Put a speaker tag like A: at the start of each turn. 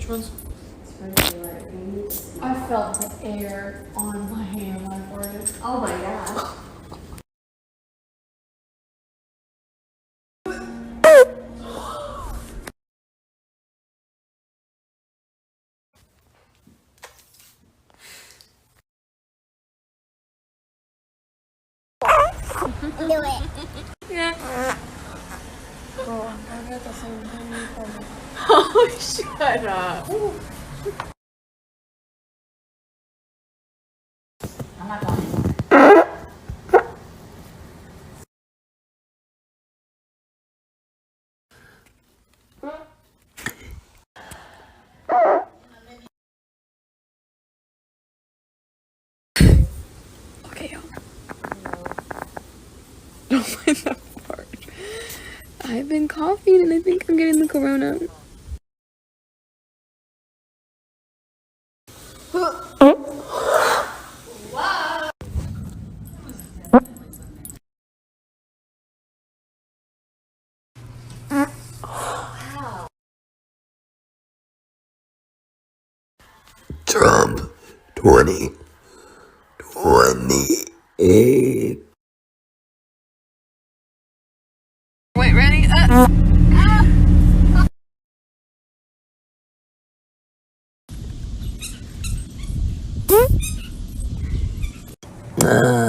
A: Which ones?
B: I felt the air on my hand when I farted.
C: Oh my gosh.
D: Do it.
A: Yeah.
B: Oh, I got the same thing you farted.
A: Oh, shut up.
C: I'm not going.
A: Okay, y'all. Don't mind that part. I've been coughing and I think I'm getting the corona.
E: Trump 2028.
A: Wait, ready?
E: Ah.